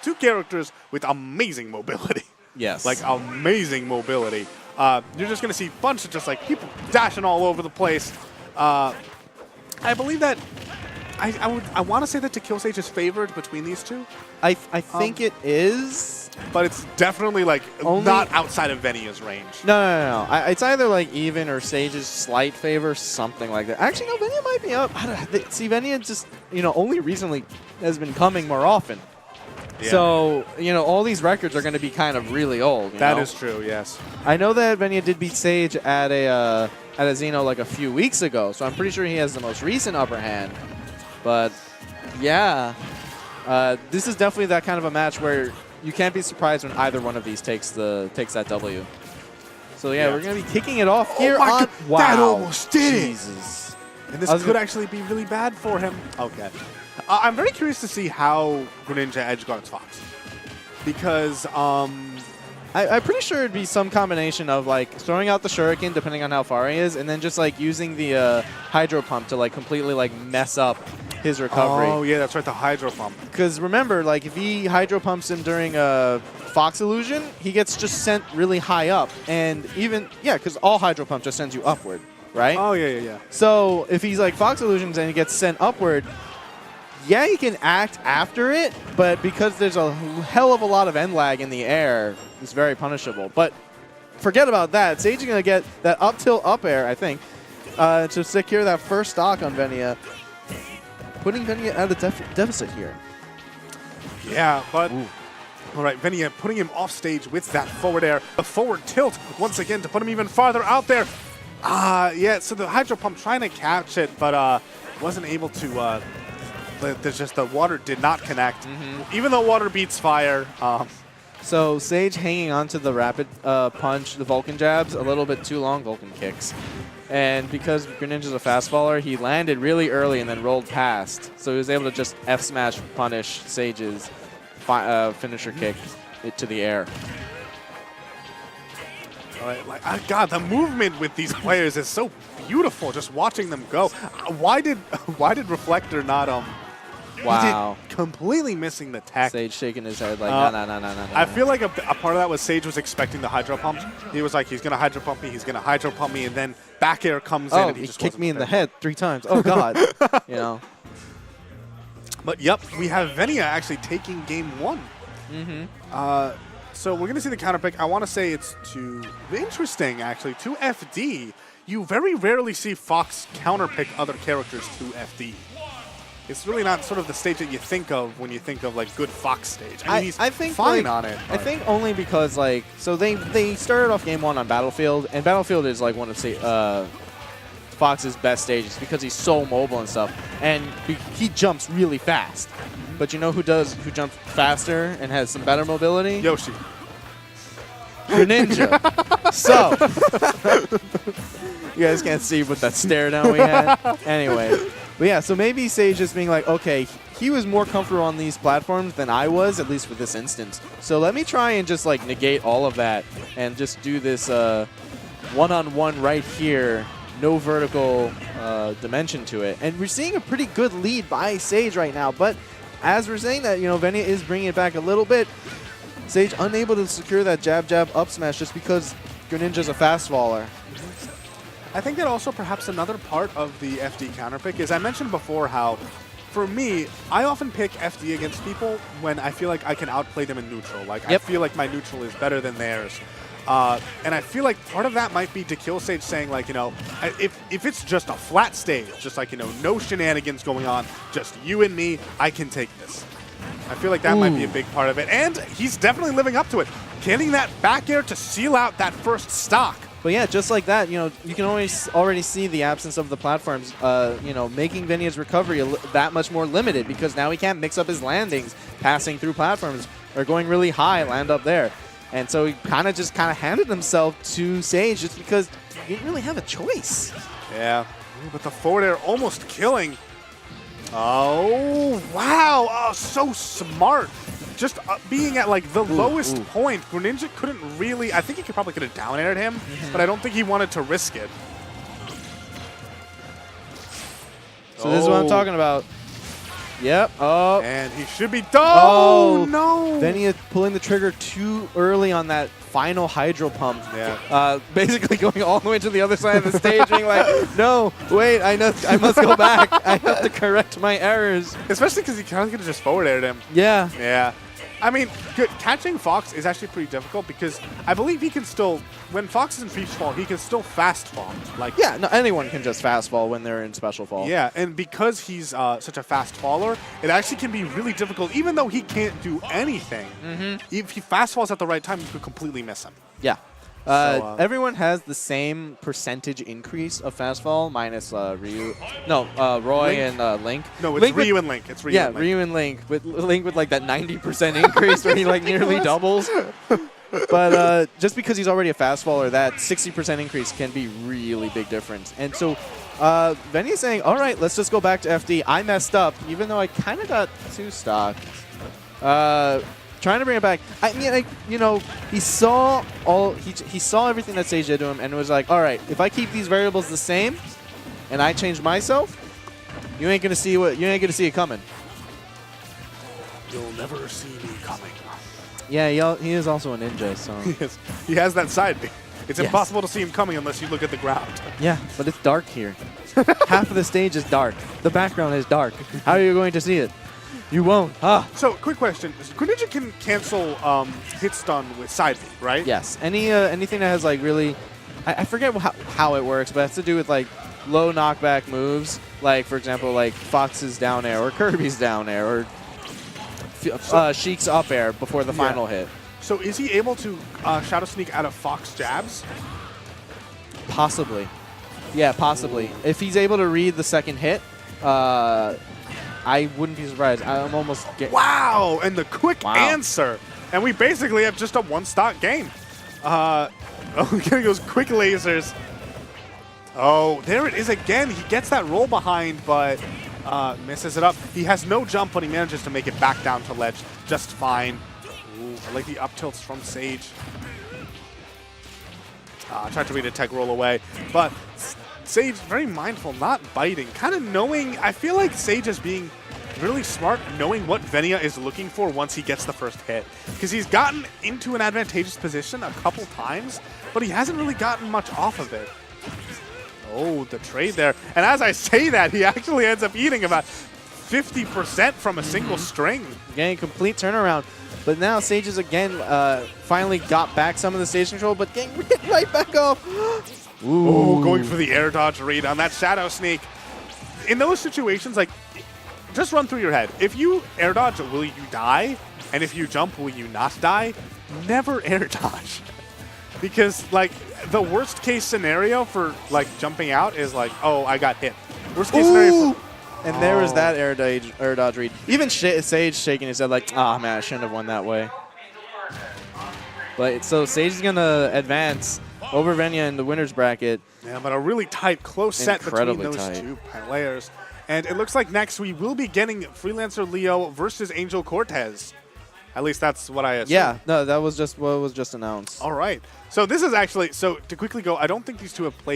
two characters with amazing mobility. Yes. Like, amazing mobility. You're just going to see a bunch of just, like, people dashing all over the place. I believe that I want to say that dekillsage is favored between these two. I think it is. But it's definitely, like, not outside of Venia's range. No. It's either, like, even or Sage's slight favor, something like that. Actually, no, Venia might be up. See, Venia just, only recently has been coming more often. Yeah. So, all these records are going to be kind of really old. That is true, yes. I know that Venia did beat Sage at a Xeno, like, a few weeks ago, so I'm pretty sure he has the most recent upper hand. But, yeah, this is definitely that kind of a match where you can't be surprised when either one of these takes that W. So yeah, we're gonna be kicking it off here on. God, wow, that almost did Jesus. it. And this could actually be really bad for him. Okay, I'm very curious to see how Greninja edgeguards Fox, because I'm pretty sure it'd be some combination of like throwing out the Shuriken depending on how far he is, and then just like using the Hydro Pump to like completely like mess up his recovery. Oh yeah, that's right, the Hydro Pump. Because remember, like if he Hydro Pumps him during a Fox Illusion, he gets just sent really high up, and even because all Hydro Pump just sends you upward, right? Oh yeah. So if he's like Fox Illusions and he gets sent upward, yeah, he can act after it, but because there's a hell of a lot of end lag in the air, it's very punishable. But forget about that. Sage is going to get that up tilt up air, I think, to secure that first stock on Venia, putting Venia at a deficit here. Yeah, but all right, Venia putting him off stage with that forward air, the forward tilt once again to put him even farther out there. Yeah, so the Hydro Pump trying to catch it, but wasn't able to. There's just the water did not connect, even though water beats fire. So Sage hanging on to the rapid punch, the Vulcan jabs, a little bit too long Vulcan kicks. And because Greninja's a fast faller, he landed really early and then rolled past. So he was able to just F-smash punish Sage's finisher kick to the air. All right, God, the movement with these players is so beautiful. Just watching them go. Why did Reflector not Wow. He did completely missing the tech. Sage shaking his head like, no. I feel like a part of that was Sage was expecting the Hydro Pump. He was like, he's going to Hydro Pump me, and then back air comes in. And he just kicked me in the head 3 times. Oh, God. But, yep, we have Venia actually taking game 1. So we're going to see the counter pick. I want to say it's interesting, actually, to FD. You very rarely see Fox counter pick other characters to FD. It's really not sort of the stage that you think of when you think of like good Fox stage. I mean, he's fine on it. I think only because like they started off game 1 on Battlefield, and Battlefield is like one of Fox's best stages because he's so mobile and stuff, and he jumps really fast. But you know who jumps faster and has some better mobility? Yoshi. Greninja. So you guys can't see what that stare down we had. Anyway. But yeah, so maybe Sage just being like, okay, he was more comfortable on these platforms than I was, at least for this instance. So let me try and just like negate all of that and just do this one-on-one right here, no vertical dimension to it. And we're seeing a pretty good lead by Sage right now. But as we're saying that, Venia is bringing it back a little bit. Sage unable to secure that jab up smash just because Greninja's a fast faller. I think that also perhaps another part of the FD counter pick is I mentioned before how, for me, I often pick FD against people when I feel like I can outplay them in neutral. Like, I feel like my neutral is better than theirs. And I feel like part of that might be dekillsage saying, like, if it's just a flat stage, just like, no shenanigans going on, just you and me, I can take this. I feel like that might be a big part of it. And he's definitely living up to it. Getting that back air to seal out that first stock. But yeah, just like that, you can already see the absence of the platforms, making Venia's recovery that much more limited because now he can't mix up his landings, passing through platforms or going really high, land up there. And so he kind of handed himself to Sage just because he didn't really have a choice. Yeah, but the forward air almost killing. Oh, wow. Oh, so smart. Just being at like the lowest point, Greninja couldn't really. I think he probably could have down aired him, but I don't think he wanted to risk it. So this is what I'm talking about. Yep. Oh. And he should be done. Oh, no. Venia pulling the trigger too early on that final hydro pump. Yeah. Basically going all the way to the other side of the stage, being like, no, wait, I must go back. I have to correct my errors. Especially because he kind of could have just forward aired him. Yeah. Yeah. I mean, catching Fox is actually pretty difficult because I believe he can still, when Fox is in freeze fall, he can still fast fall. Like, yeah, no, anyone can just fast fall when they're in special fall. Yeah, and because he's such a fast faller, it actually can be really difficult, even though he can't do anything. If he fast falls at the right time, you could completely miss him. Yeah. Everyone has the same percentage increase of fast fall minus Ryu. No, Roy Link? and Link. No, it's Ryu and Link. It's Ryu and Link. Ryu and Link. With Link with like that 90% increase where he like nearly doubles. But just because he's already a fast faller, that 60% increase can be really big difference. And so Venia's saying, all right, let's just go back to FD. I messed up, even though I kind of got 2 stock. Trying to bring it back. I mean, you know, he saw everything that Sage did to him, and was like, all right, if I keep these variables the same, and I change myself, you ain't gonna see it coming. You'll never see me coming. Yeah, he is also a ninja, so he has that side B. It's impossible to see him coming unless you look at the ground. Yeah, but it's dark here. Half of the stage is dark. The background is dark. How are you going to see it? You won't. So, quick question. Greninja can cancel hit stun with side B, right? Yes. Anything that has like really, I forget how it works, but it has to do with like low knockback moves. Like, for example, like Fox's down air or Kirby's down air or Sheik's up air before the final hit. So is he able to Shadow Sneak out of Fox jabs? Possibly. Yeah, possibly. Ooh. If he's able to read the second hit, I wouldn't be surprised. I'm almost getting... Wow! And the quick answer. And we basically have just a one-stock game. Getting those quick lasers. Oh, there it is again. He gets that roll behind, but misses it up. He has no jump, but he manages to make it back down to ledge just fine. Ooh, I like the up tilts from Sage. Tried to read a tech roll away, but Sage very mindful, not biting, kind of knowing. I feel like Sage is being really smart, knowing what Venia is looking for once he gets the first hit, because he's gotten into an advantageous position a couple times, but he hasn't really gotten much off of it. Oh, the trade there, and as I say that, he actually ends up eating about 50% from a single string. Getting complete turnaround. But now Sage is again finally got back some of the stage control, but getting hit right back off. Ooh, going for the air dodge read on that Shadow Sneak. In those situations, like, just run through your head. If you air dodge, will you die? And if you jump, will you not die? Never air dodge. Because, like, the worst case scenario for, like, jumping out is like, oh, I got hit. Worst case scenario for... And there was that air dodge read. Even Sage shaking his head like, ah, man, I shouldn't have won that way. But so Sage is going to advance over Venia in the winner's bracket. Yeah, but a really tight, close set between those two players. And it looks like next we will be getting Freelancer Leo versus Angel Cortez. At least that's what I assume. Yeah, no, that was just what was just announced. All right. So this is actually, so to quickly go, I don't think these two have played